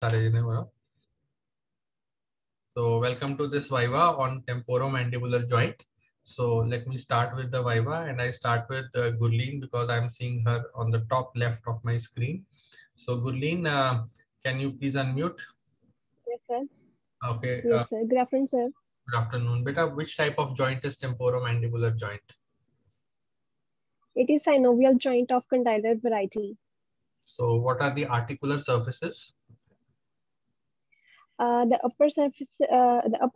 So welcome to this Viva on temporomandibular joint. So let me start with the Viva, and I start with Gurleen because I'm seeing her on the top left of my screen. So Gurleen, can you please unmute? Yes, sir. Okay. Yes, sir. Good afternoon, sir. Good afternoon. Beta, which type of joint is temporomandibular joint? It is synovial joint of condyle variety. So what are the articular surfaces? The upper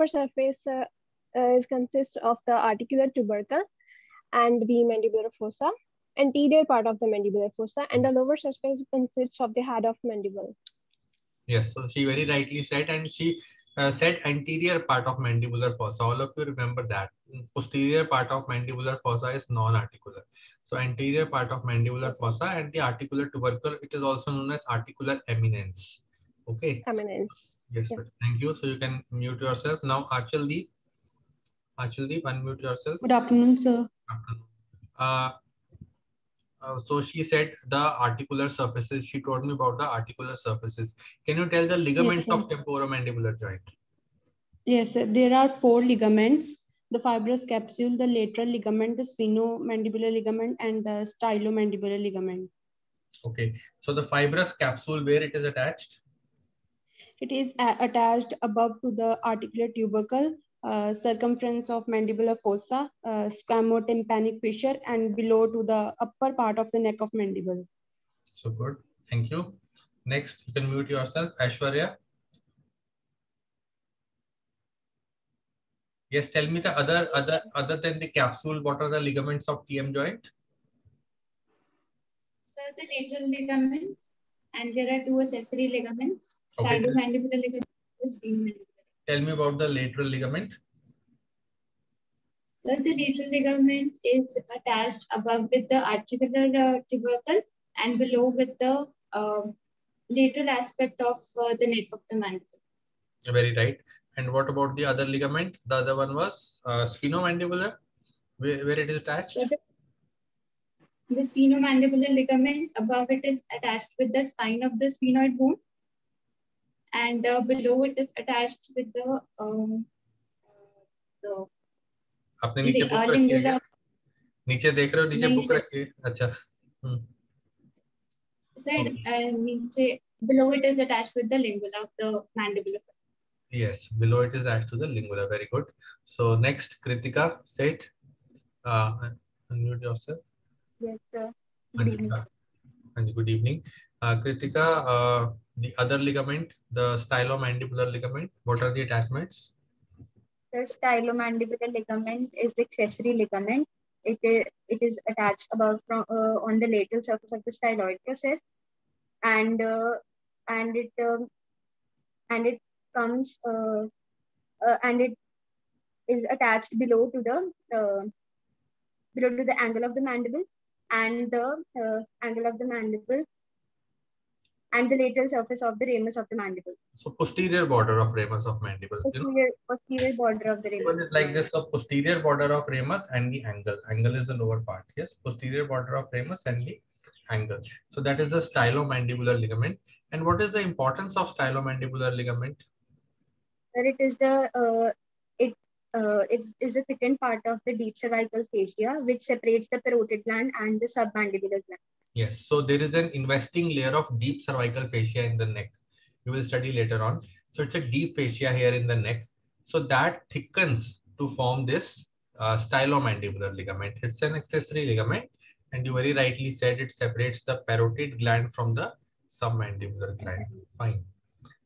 surface is consists of the articular tubercle and the mandibular fossa, anterior part of the mandibular fossa, and the lower surface consists of the head of mandible. Yes, so she very rightly said, and she said anterior part of mandibular fossa. All of you remember that. Posterior part of mandibular fossa is non-articular. So anterior part of mandibular fossa and the articular tubercle, it is also known as articular eminence. Okay. Eminence. Yes, Yeah. sir. Thank you. So you can mute yourself. Now, Achaldeep, unmute yourself. Good afternoon, sir. Afternoon. So she said the articular surfaces. She told me about the articular surfaces. Can you tell the ligaments Yes, of temporomandibular joint? Yes, sir. There are 4 ligaments: the fibrous capsule, the lateral ligament, the sphenomandibular ligament, and the stylomandibular ligament. Okay. So the fibrous capsule, where it is attached? It is attached above to the articular tubercle, circumference of mandibular fossa, squamotympanic fissure, and below to the upper part of the neck of mandible. So good. Thank you. Next, you can mute yourself. Aishwarya. Yes, tell me the other than the capsule, what are the ligaments of TM joint? So the lateral ligament, and there are 2 accessory ligaments, Okay. stylomandibular ligament, sphenomandibular. Tell me about the lateral ligament. So the lateral ligament is attached above with the articular tubercle and below with the lateral aspect of the neck of the mandible. Very right. And what about the other ligament? The other one was sphenomandibular, where it is attached. So the sphenomandibular ligament, above it is attached with the spine of the sphenoid bone, and below it is attached with the आपने नीचे book रखी है क्या? नीचे देख रहे हो, नीचे बुक रखी है. अच्छा. Sir, below it is attached with the lingula of the mandibular. Yes, below it is attached to the lingula. Very good. So next, Kritika, say it. Unmute yourself. Yes, sir. Good evening. And good evening. Kritika, the other ligament, the stylomandibular ligament, what are the attachments? The stylomandibular ligament is the accessory ligament. It is attached above from on the lateral surface of the styloid process, and it comes and it is attached below to the angle of the mandible, and the angle of the mandible and the lateral surface of the ramus of the mandible. So posterior border of ramus of mandible. Posterior border of the ramus. One is like this: the posterior border of ramus and the angle. Angle is the lower part. Yes, posterior border of ramus and the angle. So that is the stylomandibular ligament. And what is the importance of stylomandibular ligament? It is the it is the thickened part of the deep cervical fascia, which separates the parotid gland and the submandibular gland. Yes, so there is an investing layer of deep cervical fascia in the neck. You will study later on. So it's a deep fascia here in the neck. So that thickens to form this stylomandibular ligament. It's an accessory ligament, and you very rightly said it separates the parotid gland from the submandibular gland. Fine.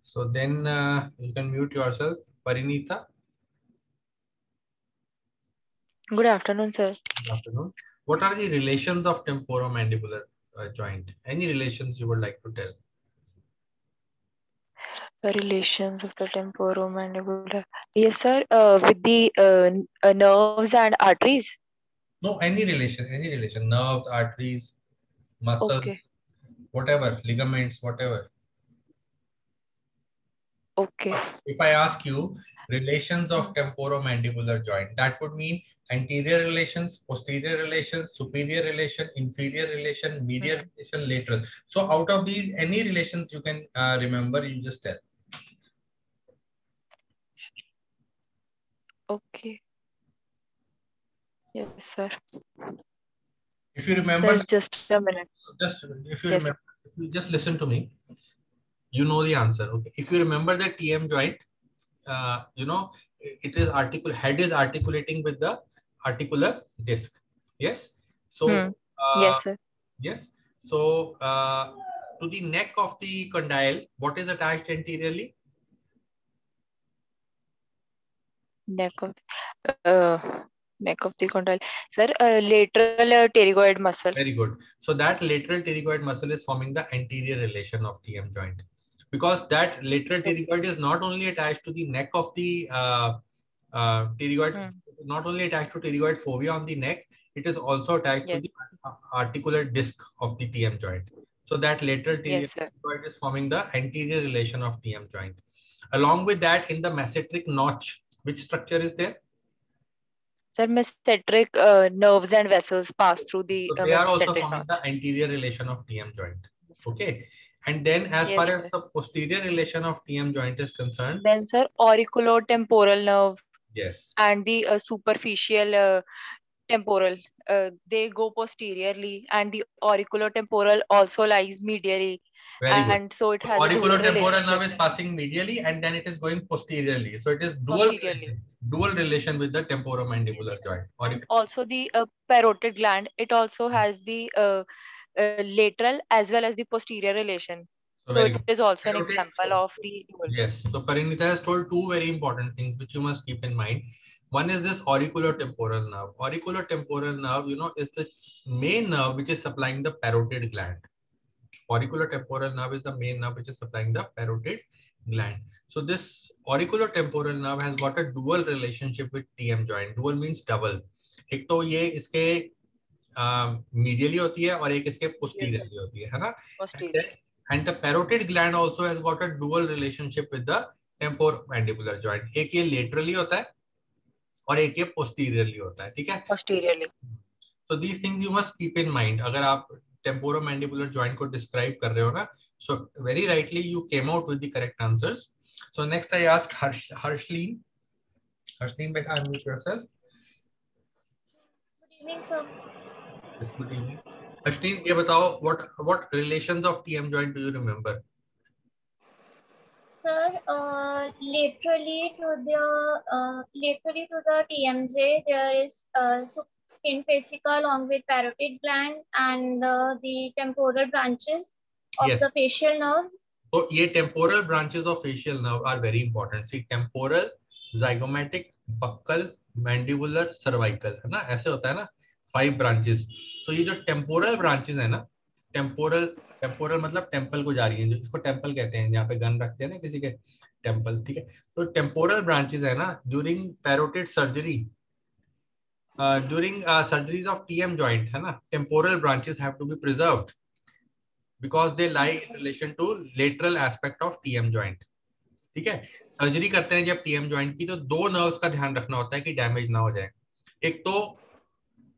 So then you can mute yourself. Parinita. Good afternoon, sir. Good afternoon. What are the relations of temporomandibular joint? Any relations you would like to tell? Relations of the temporomandibular. Yes, sir. With the nerves and arteries. No, any relation, nerves, arteries, muscles, Okay. whatever, ligaments, whatever. Okay. If I ask you relations of temporomandibular joint, that would mean anterior relations, posterior relations, superior relation, inferior relation, medial relation, lateral. So out of these, any relations you can remember, you just tell. Okay. Yes, sir. If you remember, Sir, just a minute. if you Yes. remember, if you just listen to me, you know the answer. Okay. If you remember the TM joint, you know, it is head is articulating with the articular disc. Yes. So, Yes, sir. yes. So, to the neck of the condyle, what is attached anteriorly? Neck of uh, neck of the condyle. Sir, lateral pterygoid muscle. Very good. So that lateral pterygoid muscle is forming the anterior relation of TM joint, because that lateral pterygoid is not only attached to the neck of the pterygoid, not only attached to pterygoid fovea on the neck, it is also attached to Yes. the articular disc of the TM joint. So that lateral Yes, sir. pterygoid is forming the anterior relation of TM joint. Along with that, in the mesenteric notch, which structure is there? Sir, mesenteric nerves and vessels pass through the So they are also mesenteric forming notch. the anterior relation of TM joint. Yes, sir. Okay. And then as Yes, far as sir. the posterior relation of TM joint is concerned, Then, sir, auriculotemporal nerve yes. and the superficial temporal, they go posteriorly, and the auriculotemporal also lies medially, Very good. and so it So has a dual auriculotemporal nerve relationship is passing medially and then it is going posteriorly. So it is posteriorly. dual relation with the temporomandibular joint. And also the parotid gland, it also has the lateral as well as the posterior relation. So So very it good. is also an Parotid, example of the dual. yes. So Parinita has told two very important things which you must keep in mind. One is this auriculotemporal nerve. Auriculotemporal nerve, you know, is the main nerve which is supplying the parotid gland. Auriculotemporal nerve is the main nerve which is supplying the parotid gland. So this auriculotemporal nerve has got a dual relationship with TM joint. Dual means double. एक तो ये इसके medially होती है और एक इसके posteriorly होती है ना? Posterior. And the parotid gland also has got a dual relationship with the temporomandibular joint. एक ये laterally होता है और एक ये posteriorly होता है, ठीक है? Posteriorly. So these things you must keep in mind. अगर आप temporomandibular joint को describe कर रहे हो ना, so very rightly you came out with the correct answers. So next I ask Harshleen. Harshleen, beta, unmute yourself. Good evening, sir. Yes, good evening. Harshleen, ये बताओ what relations of TM joint do you remember? Sir, laterally to the TMJ, there is skin fascia along with parotid gland and the temporal branches of Yes. the facial nerve. So ये temporal branches of facial nerve are very important. See, temporal, zygomatic, buccal, mandibular, cervical, है ना? ऐसे होता है ना? 5 branches. तो ये जो temporal branches है ना, temporal मतलब temple को जा रही है, जो इसको temple कहते हैं, जहाँ पे गन रखते हैं ना किसी के temple, ठीक है? तो temporal branches है ना, during parotid surgery, during surgeries of TM joint, है ना, temporal branches have to be preserved because they lie in relation to lateral aspect of TM joint. ठीक है? सर्जरी करते हैं जब TM joint की, तो दो नर्व्स का ध्यान रखना होता है कि डैमेज ना हो जाए. एक तो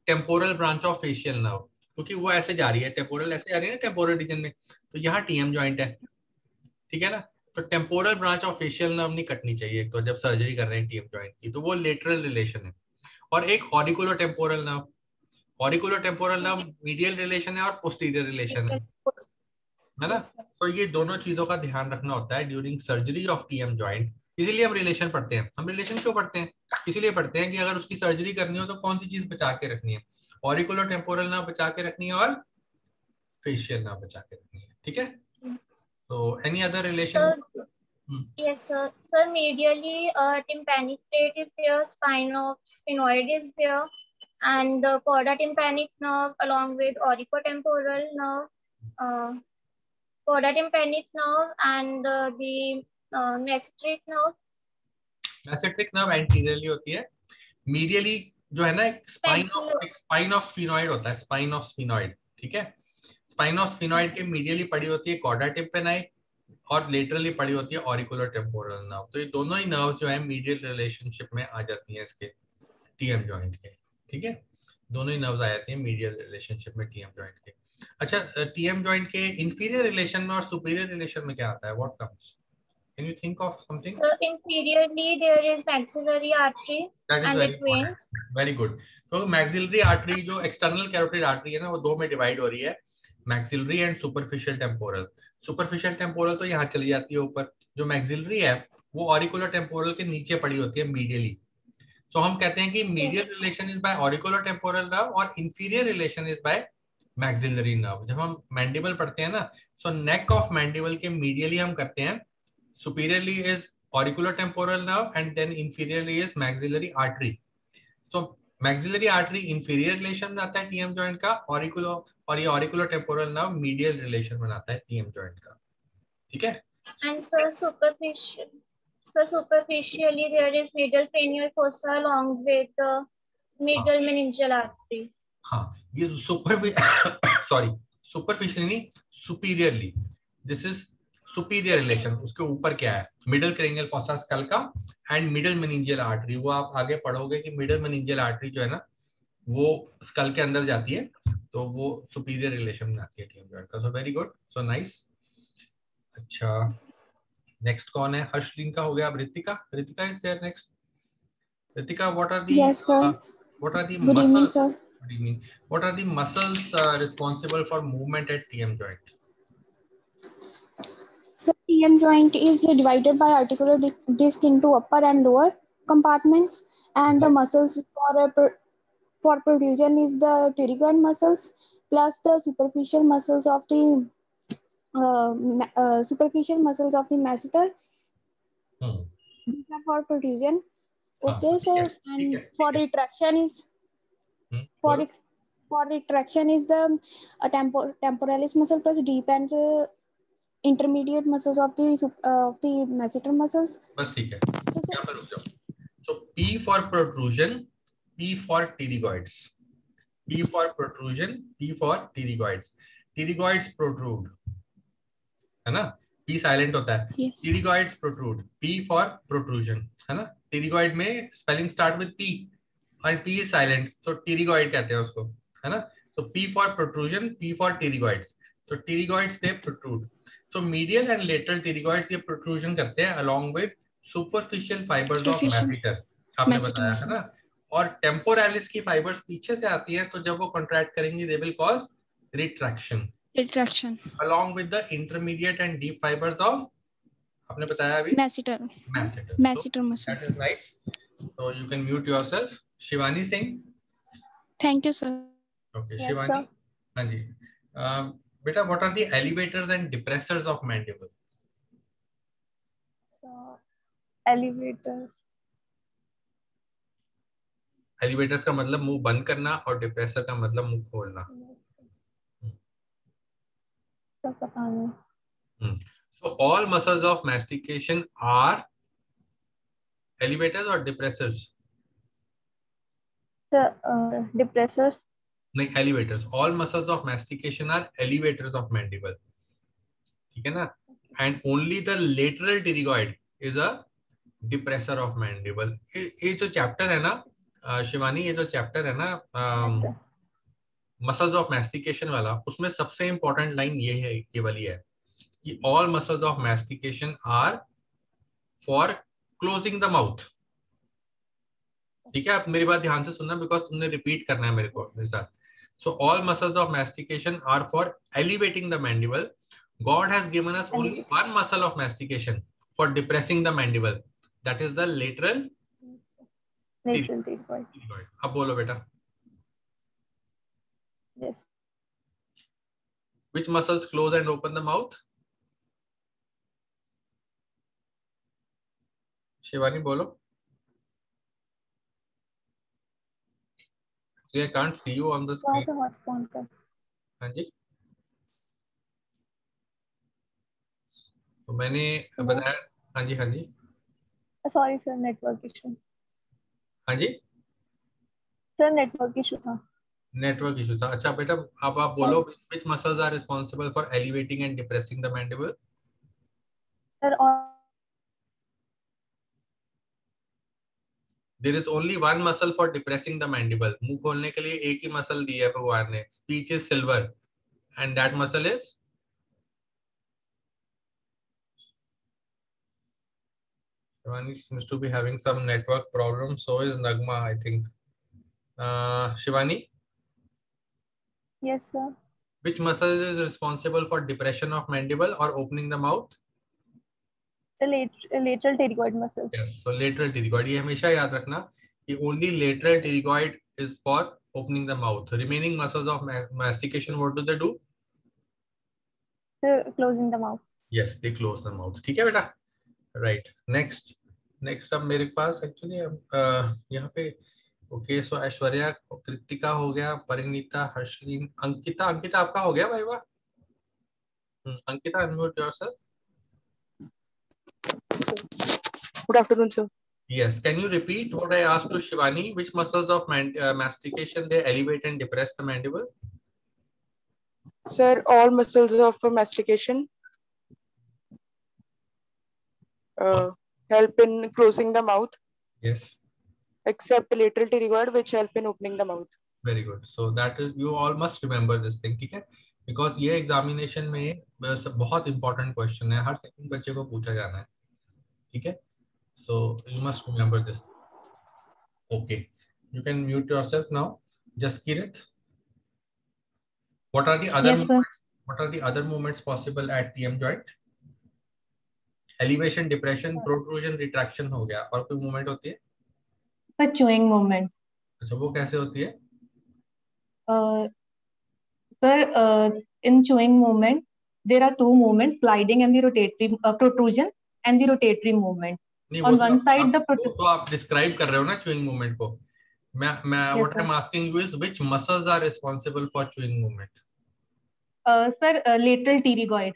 temporal branch of facial nerve, क्योंकि वो ऐसे जा रही है, टेम्पोरल ऐसे जा रही है ना टेम्पोरल रीजन में, तो यहाँ TM joint है, ठीक है ना? तो temporal branch of facial nerve नहीं कटनी चाहिए तो जब सर्जरी कर रहे हैं TM joint की, तो वो लेटरल रिलेशन है. और एक ऑरिकुलोटेम्पोरल नर्व, ऑरिकुलोटेम्पोरल नर्व मीडियल रिलेशन है और पोस्टीरियर रिलेशन है ना? तो ये दोनों चीजों का ध्यान रखना होता है during surgery of TM joint. इसीलिए हम रिलेशन पढ़ते हैं. हम रिलेशन क्यों पढ़ते हैं? इसीलिए पढ़ते हैं कि अगर उसकी सर्जरी करनी हो तो कौन सी चीज बचा के रखनी है, ऑरिकुलोटेम्पोरल नर्व बचा के रखनी है और फेशियल नर्व बचा के रखनी है, ठीक है? तो any other relation? Yes, sir. Sir, medially, tympanic plate is there, sphenoid is there, and the chorda tympanic nerve along with auriculotemporal nerve, chorda tympanic nerve, and the mesenteric nerve. Mesenteric nerve anteriorly होती है. Medially जो है ना एक spine of sphenoid होता है, spine of sphenoid, ठीक है? स्पाइन ऑफ स्फीनॉइड के मीडियली पड़ी होती है कॉर्डा टिम्पेनाई और लेटरली पड़ी होती है ऑरिकुलर टेम्पोरल नर्व। तो ये दोनों ही नर्व्स जो है मीडियल रिलेशनशिप में आ जाती हैं इसके टीएम जॉइंट के, ठीक है, दोनों ही नर्व्स आ जाती हैं मीडियल रिलेशनशिप में टीएम जॉइंट के। अच्छा, टीएम जॉइंट के इंफीरियर रिलेशन में और सुपीरियर रिलेशन में क्या आता है, what comes, can you think of something? So inferiorly there is maxillary artery and it veins. Very good. तो मैक्सिलरी आर्टरी जो एक्सटर्नल कैरोटिड आर्टरी है ना, वो दो में डिवाइड हो रही है, maxillary and superficial temporal. Superficial temporal तो यहाँ चली जाती है ऊपर, जो मैक्सिलरी है वो ऑरिकुलर टेम्पोरल के नीचे पड़ी होती है मीडियली। सो हम कहते हैं कि medial relation is by auricular temporal nerve और inferior relation is by maxillary nerve. जब हम मैंडिबल पढ़ते हैं ना, सो नेक ऑफ मैंडिबल के मीडियली हम करते हैं, superiorly is auricular temporal nerve and then inferiorly is maxillary artery. So maxillary artery inferior relation में आता है TM joint का, auricular और ये auricular temporal nerve medial relation में आता है TM joint का, ठीक है? And so superficially there is medial cranial fossa along with the medial meningeal artery. हाँ, ये superficially superiorly, this is superior relation. उसके ऊपर क्या है, मिडल क्रेनियल फोसा स्कल का एंड मिडल मेनिंजियल आर्टरी। वो आप आगे पढ़ोगे कि मिडल मेनिंजियल आर्टरी जो है ना वो स्कल के अंदर जाती है, तो वो सुपीरियर रिलेशन में आती है टीएम जॉइंट का। So very good, so nice. अच्छा, नेक्स्ट कौन है? हर्षलिन का हो गया। अब Ritika is there next. Ritika, what are the Good evening, sir. Good evening. What are the muscles responsible for movement at TM joint? So TM joint is divided by articular disc into upper and lower compartments, and the muscles for protrusion is the pterygoid muscles plus the superficial muscles of the masseter. These are for protrusion. Okay, so and for retraction is for retraction is the temporalis muscle plus deep and intermediate muscles of the masseter muscles. बस ठीक है, यहाँ पर रुक जाओ। So P for protrusion, P for pterygoids. P for protrusion, P for pterygoids. Pterygoids protrude, है ना? P silent होता है। Yes. Pterygoids protrude. P for protrusion, है ना? Pterygoid में spelling start with P और P is silent, so pterygoid कहते हैं उसको, है ना? So P for protrusion, P for pterygoids. So pterygoids they protrude. So medial and lateral pterygoids ये protrusion करते हैं along with superficial fibers of masseter, आपने बताया है ना? और temporalis की fibers पीछे से आती हैं, तो जब वो contract करेंगी they will cause retraction along with the intermediate and deep fibers of, आपने बताया अभी, masseter muscle. That is nice. So you can mute yourself. Shivani Singh. Thank you, sir. Okay, yes, Shivani. हाँ जी. Beta, what are the elevators and depressors of mandible? So elevators का मतलब मुंह बंद करना और डिप्रेसर का मतलब मुंह खोलना। सब पता नहीं। So all muscles of mastication are elevators or depressors? So depressors. नहीं, elevators. All muscles of mastication are elevators of mandible. ठीक है ना? And only the lateral pterygoid is a depressor of mandible. ये जो चैप्टर है ना शिवानी, ये जो चैप्टर है ना मसल्स ऑफ मैस्टिकेशन वाला, उसमें सबसे इंपॉर्टेंट लाइन ये है, ये वाली है कि all muscles of mastication are for closing the mouth. ठीक है, आप मेरी बात ध्यान से सुनना बिकॉज तुमने रिपीट करना है मेरे साथ। So all muscles of mastication are for elevating the mandible. God has given us only one muscle of mastication for depressing the mandible. That is the lateral pterygoid. अब बोलो बेटा। Yes. Which muscles close and open the mouth? Shivani बोलो। I can't see you on the screen. हाँ जी, तो मैंने बताया। हाँ जी, हाँ जी। Sorry sir, network issue. हाँ जी सर, नेटवर्क इशू था। नेटवर्क इशू था। अच्छा बेटा, अब आप बोलो, which muscles are responsible for elevating and depressing the mandible? Sir, There is only one muscle for depressing the mandible. मुंह खोलने के लिए एक ही मसल दी है भगवान ने. Speech is silver, and that muscle is Shivani seems to be having some network problem. So is Nagma, I think. Shivani, yes, sir. which muscle is responsible for depression of mandible or opening the mouth? The lateral pterygoid muscle. Yes. So lateral pterygoid. ये हमेशा याद रखना कि only lateral pterygoid is for opening the mouth. Remaining muscles of mastication, what do they do? Closing the mouth. Yes, they close the mouth. ठीक है बेटा? Right. Next अब मेरे पास actually यहाँ पे okay, so ऐश्वर्या, कृतिका हो गया, परिणीता, हर्षलीन, अंकिता आपका हो गया भाई वाह. Ankita, unmute yourself. Good afternoon, sir. Yes. Can you repeat what I asked to Shivani? Which muscles of mastication they elevate and depress the mandible? Sir, all muscles of mastication help in closing the mouth. Yes. Except lateral pterygoid, which help in opening the mouth. Very good. So that is, you all must remember this thing, ठीक है? Because ये examination में बहुत important question है, हर second बच्चे को पूछा जाना है, ठीक है? So you must remember this. Okay, you can mute yourself now. Jaskirat, what are the other movements? What are the other movements possible at TM joint? Elevation, depression, protrusion, retraction हो गया, और कोई movement होती है? The chewing movement. अच्छा, वो कैसे होती है? Sir, in chewing movement, there are two movements: gliding and the rotatory protrusion and the rotatory movement. On one side, the तो आप describe कर रहे हो ना chewing movement को. What I'm asking you is which muscles are responsible for chewing movement? Sir, lateral pterygoid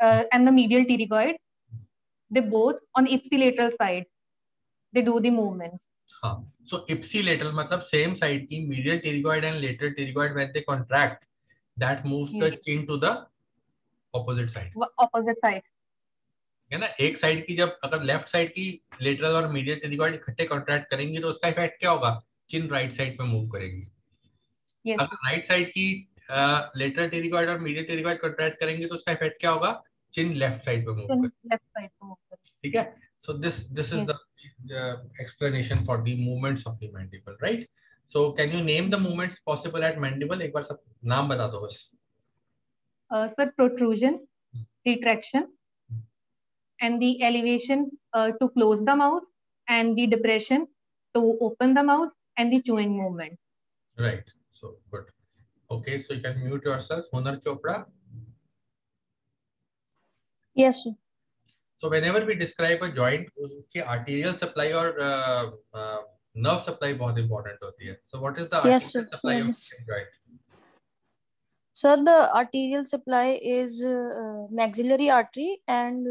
and the medial pterygoid. They both on ipsilateral side. They do the movements. हाँ. So ipsilateral मतलब same side की medial pterygoid and lateral pterygoid when they contract, that moves the chin to the opposite side. Opposite side. है ना? एक side की जब अगर left side की लेटरल और मीडियल टेरिगॉइड इकट्ठे कॉन्ट्रैक्ट करेंगे तो उसका इफेक्ट क्या होगा? चिन राइट साइड पे मूव करेगी. yes. अगर राइट साइड की लेटरल टेरिगॉइड और मीडियल टेरिगॉइड कॉन्ट्रैक्ट करेंगे तो उसका इफेक्ट क्या होगा? चिन लेफ्ट साइड पे मूव करेगी. लेफ्ट साइड पे मूव करेगी. ठीक है? So this is the explanation for the movements of the mandible, right? So can you name the movements possible at mandible? एक बार सब नाम बता दो बस. Sir, protrusion, retraction, and the elevation to close the mouth, and the depression to open the mouth, and the chewing movement. Right. So good. Okay, so you can mute yourself. Hunar Chopra. Yes, sir. So whenever we describe a joint, उसके arterial supply और nerve supply बहुत important होती है. So what is the arterial supply of the joint? Sir, the arterial supply is maxillary artery and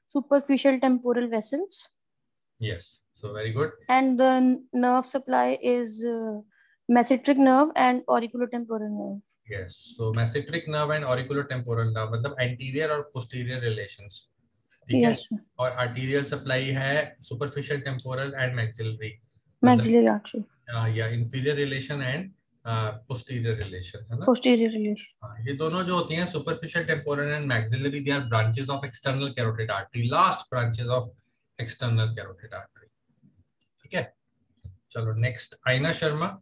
superficial temporal vessels. Yes, so very good. And the nerve supply is mesenteric nerve and auriculotemporal nerve. Yes, so mesenteric nerve and auriculotemporal nerve मतलब anterior और posterior relations. ठीक है? और arterial supply है superficial temporal and maxillary. Maxillary artery. या inferior relation and posterior relation है ना? Posterior relation. ये दोनों जो होती हैं superficial temporal and maxillary, they are branches of external carotid artery, last branches of external carotid artery. ठीक है? चलो next, Aina Sharma.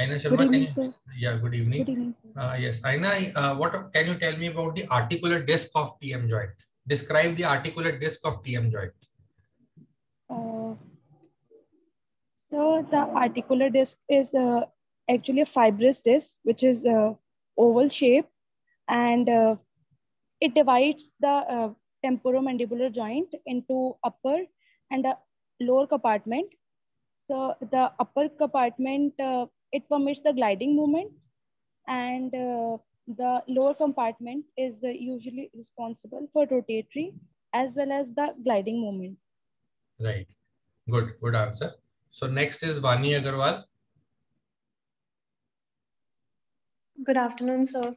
Aina Sharma, good evening, sir. Yeah, good evening. Good evening, sir. Yes, Aina, what can you tell me about the articular disc of TM joint? Describe the articular disc of TM joint. So the articular disc is actually a fibrous disc, which is oval shape, and it divides the temporomandibular joint into upper and the lower compartment. So the upper compartment, it permits the gliding movement, and the lower compartment is usually responsible for rotatory as well as the gliding movement. Right. Good answer. So next is Vani Agarwal. Good afternoon, sir.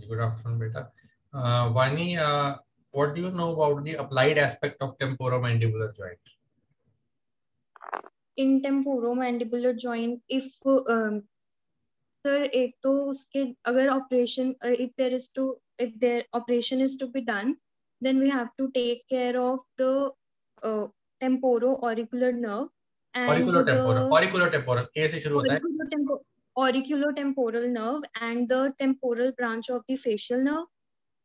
Good afternoon, beta. Vani, what do you know about the applied aspect of temporomandibular joint? In temporomandibular joint, if sir, एक तो उसके अगर operation if their operation is to be done, then we have to take care of the temporoauricular nerve and auriculotemporal A से शुरू होता है. Auriculotemporal nerve and the temporal branch of the facial nerve.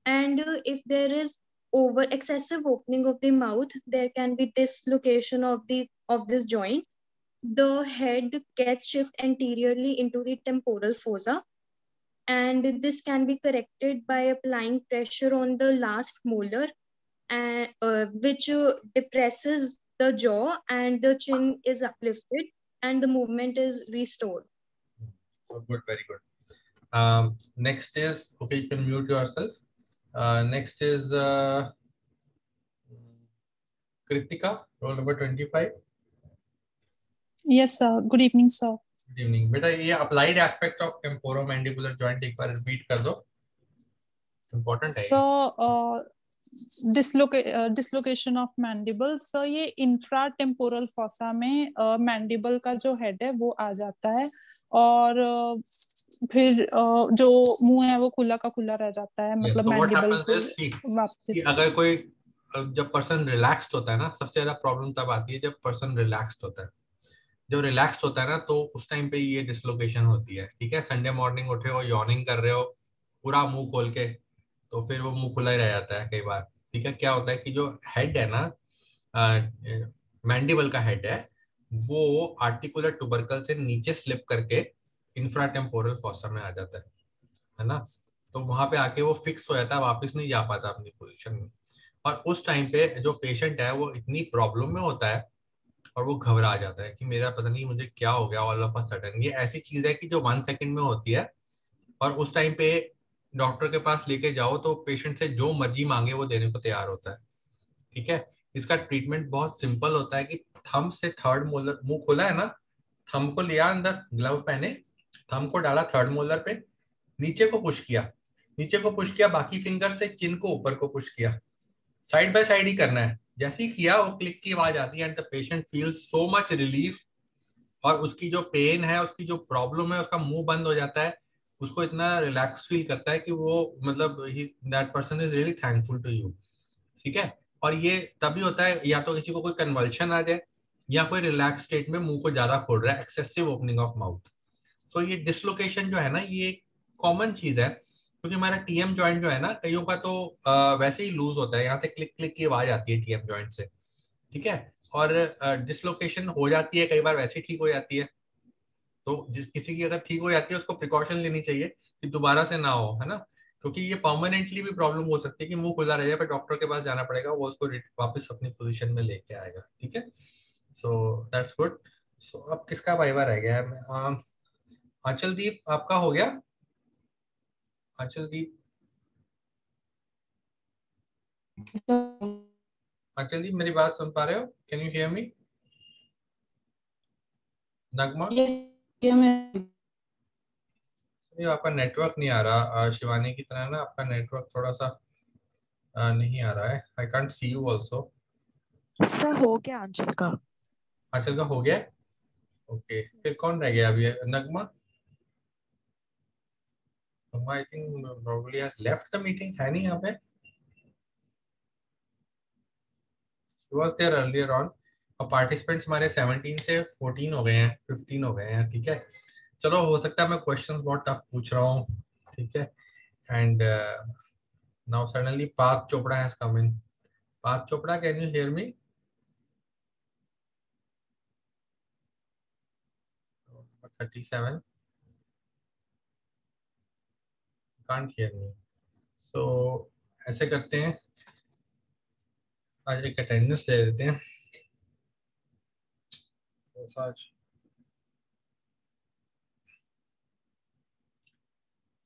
And if there is excessive opening of the mouth, there can be dislocation of this joint. The head gets shifted anteriorly into the temporal fossa, and this can be corrected by applying pressure on the last molar, which depresses the jaw, and the chin is uplifted and the movement is restored. So good, very good. Next is, okay, you can mute yourself. Next is Kritika, roll number 25. Yes, sir. Good evening, sir. Good evening. बेटा ये applied aspect of temporomandibular joint एक बार repeat कर दो. Important है. So, dislocation of mandible. So ये infratemporal fossa में mandible का जो head है वो आ जाता है और फिर जो मुंह है वो खुला का खुला रह जाता है. मतलब mandible को वापस. अगर कोई जब पर्सन रिलैक्स्ड होता है ना, सबसे ज्यादा प्रॉब्लम तब आती है जब पर्सन रिलैक्स्ड होता है. जब रिलैक्स्ड होता है ना तो उस टाइम पे ये डिसलोकेशन होती है. ठीक है, संडे मॉर्निंग उठे हो, यॉर्निंग कर रहे हो पूरा मुंह खोल के, तो फिर वो मुंह खुला ही रह जाता है कई बार. ठीक है, क्या होता है कि जो हेड है ना, मैंडिबल का हेड है, वो आर्टिकुलर ट्यूबरकल से नीचे स्लिप करके इंफ्राटेम्पोरल फॉसा में आ जाता है ना. तो वहां पे आके वो फिक्स हो जाता है, वापस नहीं जा पाता अपनी पोजीशन में. और उस टाइम पे जो पेशेंट है वो इतनी प्रॉब्लम में होता है और वो घबरा जाता है कि मेरा पता नहीं मुझे क्या हो गया ऑल ऑफ अ सडन. ये ऐसी चीज है कि जो 1 सेकंड में होती है, और उस टाइम पे डॉक्टर के पास लेके जाओ तो पेशेंट से जो मर्जी मांगे वो देने को तैयार होता है. ठीक है, इसका ट्रीटमेंट बहुत सिंपल होता है कि थंब से थर्ड मोलर, मुंह खोला है ना, थंब को लिया अंदर, ग्लव पहने, थंब को डाला थर्ड मोलर पे, नीचे को पुश किया, बाकी फिंगर से चिन को ऊपर को पुश किया. साइड बाय साइड ही करना है. जैसे ही किया वो क्लिक की आवाज आती है and the patient feels so much relief, और उसकी जो पेन है, उसकी जो प्रॉब्लम है, उसका मुंह बंद हो जाता है. उसको इतना रिलैक्स फील करता है कि वो मतलब that person is really thankful to you. ठीक है, और ये तभी होता है या तो किसी को कोई कन्वल्शन आ जाए या कोई रिलैक्स स्टेट में मुंह को ज्यादा खोल रहा है, एक्सेसिव ओपनिंग ऑफ माउथ. सो ये डिसलोकेशन जो है ना, ये कॉमन चीज है, क्योंकि हमारा टीएम जॉइंट जो है ना, कईयों का तो वैसे ही लूज होता है, यहाँ से क्लिक क्लिक की आवाज आती है टीएम जॉइंट से. ठीक है, और डिसलोकेशन हो जाती है कई बार, वैसे ठीक हो जाती है. तो किसी की अगर ठीक हो जाती है उसको प्रिकॉशन लेनी चाहिए कि दोबारा से ना हो, है ना, क्योंकि ये परमानेंटली भी प्रॉब्लम हो सकती है कि मुंह खुला रह जाए, पर डॉक्टर के पास जाना पड़ेगा, वो उसको वापस अपनी पोजीशन में लेके आएगा. ठीक है, सो दैट्स गुड. सो अब किसका वाइवा रह गया है? आंचलदीप, आपका हो गया? आंचलदीप, आंचलदीप मेरी बात सुन पा रहे हो? Can you hear me? Nagma? आपका नेटवर्क नहीं आ रहा शिवानी की तरह ना, आपका नेटवर्क थोड़ा सा नहीं आ रहा है. I can't see you also. Sir हो गया आंचल का. आंचल का हो गया? ओके, फिर कौन रह गया अभी? नगमा? I think probably has left the meeting. है नहीं यहाँ पे? She was there earlier on. और participants हमारे 17 से 14 हो गए हैं, 15 हो गए हैं. ठीक है, चलो, हो सकता है मैं क्वेश्चंस बहुत टफ पूछ रहा हूँ. ठीक है, and now suddenly Parth Chopra has come in. Parth Chopra, can you hear me? Number 37. Can't hear me. So ऐसे करते हैं, आज एक अटेंडेंस ले लेते हैं.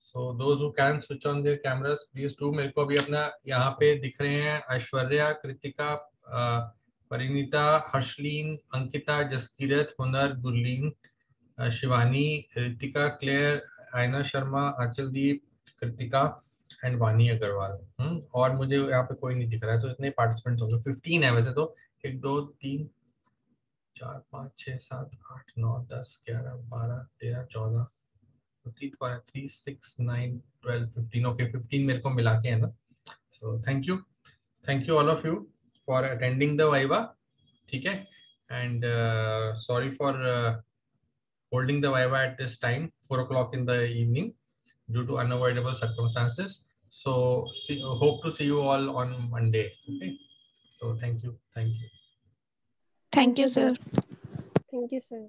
So those who can switch on their cameras, please do. मेरे को अभी अपना यहाँ पे दिख रहे हैं ऐश्वर्या, कृतिका, परिणीता, हर्षलीन, अंकिता, जसकीरत, हुनर, गुरलीन, शिवानी, रितिका, क्लेयर, आयना शर्मा, आंचलदीप, कृतिका एंड वानी अग्रवाल। और मुझे यहाँ पे कोई नहीं दिख रहा है, तो इतने पार्टिसिपेंट्स होंगे, 15 है वैसे तो। 1 2 3 4 5 6 7 8 9 10 11 12 13 14 15 3 6 9 12 15। ओके 15 मेरे को मिला के है ना। So thank you all of you for attending the viva. ठीक है, and sorry for holding the viva at this time, 4 o'clock in the evening, due to unavoidable circumstances. So hope to see you all on Monday. Okay, so thank you. Thank you, sir. Thank you, sir.